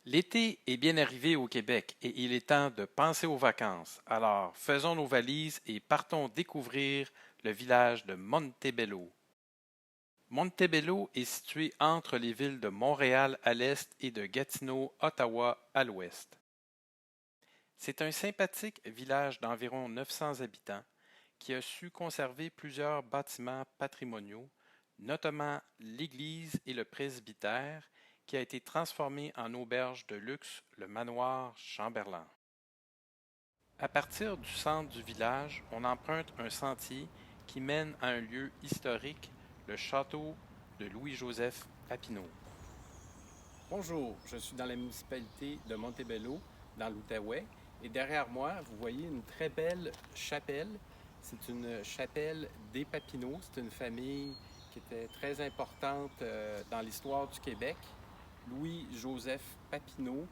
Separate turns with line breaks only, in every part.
L'été est bien arrivé au Québec et il est temps de penser aux vacances. Alors, faisons nos valises et partons découvrir le village de Montebello. Montebello est situé entre les villes de Montréal à l'est et de Gatineau, Ottawa à l'ouest. C'est un sympathique village d'environ 900 habitants qui a su conserver plusieurs bâtiments patrimoniaux, notamment l'église et le presbytère, qui a été transformé en auberge de luxe, le manoir Chamberlain. À partir du centre du village, on emprunte un sentier qui mène à un lieu historique, le château de Louis-Joseph Papineau.
Bonjour, je suis dans la municipalité de Montebello, dans l'Outaouais, et derrière moi, vous voyez une très belle chapelle. C'est une chapelle des Papineau. C'est une famille qui était très importante dans l'histoire du Québec. Louis-Joseph Papineau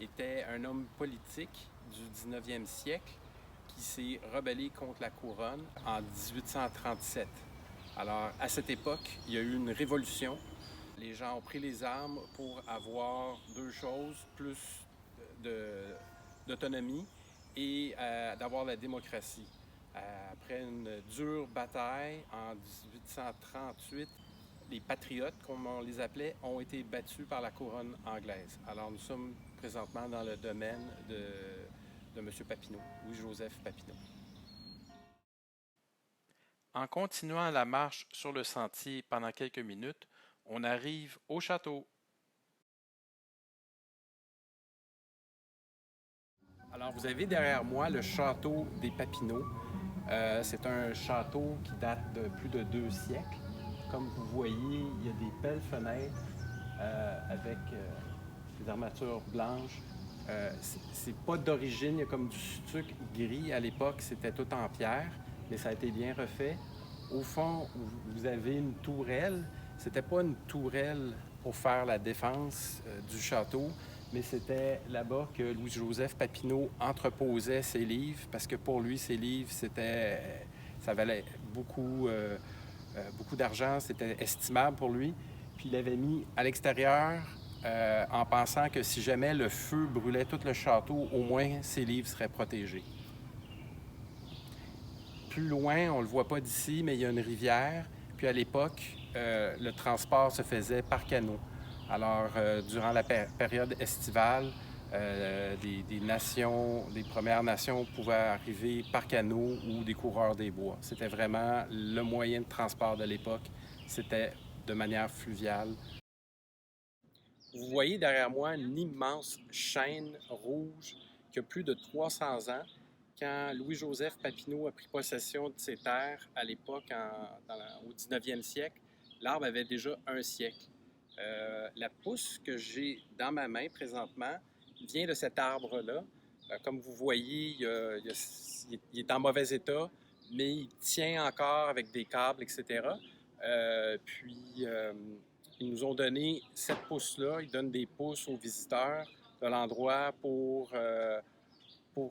était un homme politique du 19e siècle qui s'est rebellé contre la couronne en 1837. Alors, à cette époque, il y a eu une révolution. Les gens ont pris les armes pour avoir deux choses, plus d'autonomie et d'avoir la démocratie. Après une dure bataille en 1838, les patriotes, comme on les appelait, ont été battus par la couronne anglaise. Alors nous sommes présentement dans le domaine de M. Papineau, Louis-Joseph Papineau.
En continuant la marche sur le sentier pendant quelques minutes, on arrive au château.
Alors, vous avez derrière moi le château des Papineau. C'est un château qui date de plus de 2 siècles. Comme vous voyez, il y a des belles fenêtres avec des armatures blanches. C'est pas d'origine, il y a comme du stuc gris à l'époque, c'était tout en pierre, mais ça a été bien refait. Au fond, vous avez une tourelle. C'était pas une tourelle pour faire la défense du château, mais c'était là-bas que Louis-Joseph Papineau entreposait ses livres, parce que pour lui, ses livres, ça valait beaucoup d'argent, c'était estimable pour lui. Puis il l'avait mis à l'extérieur en pensant que si jamais le feu brûlait tout le château, au moins ses livres seraient protégés. Plus loin, on ne le voit pas d'ici, mais il y a une rivière. Puis à l'époque, le transport se faisait par canot. Alors, durant la période estivale, des Premières Nations pouvaient arriver par canot ou des coureurs des bois. C'était vraiment le moyen de transport de l'époque. C'était de manière fluviale. Vous voyez derrière moi une immense chaîne rouge qui a plus de 300 ans. Quand Louis-Joseph Papineau a pris possession de ses terres à l'époque, au 19e siècle, l'arbre avait déjà un siècle. La pousse que j'ai dans ma main présentement vient de cet arbre-là. Comme vous voyez, il est en mauvais état, mais il tient encore avec des câbles, etc. Ils nous ont donné cette pousse-là. Ils donnent des pousses aux visiteurs de l'endroit pour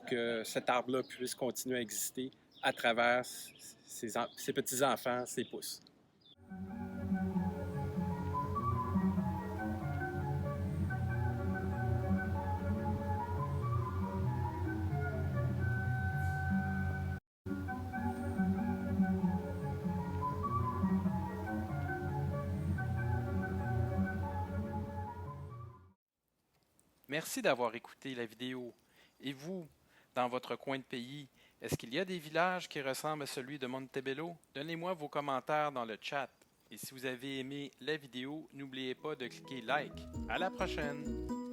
que cet arbre-là puisse continuer à exister à travers ses petits-enfants, ses pousses.
Merci d'avoir écouté la vidéo. Et vous, dans votre coin de pays, est-ce qu'il y a des villages qui ressemblent à celui de Montebello? Donnez-moi vos commentaires dans le chat. Et si vous avez aimé la vidéo, n'oubliez pas de cliquer like. À la prochaine!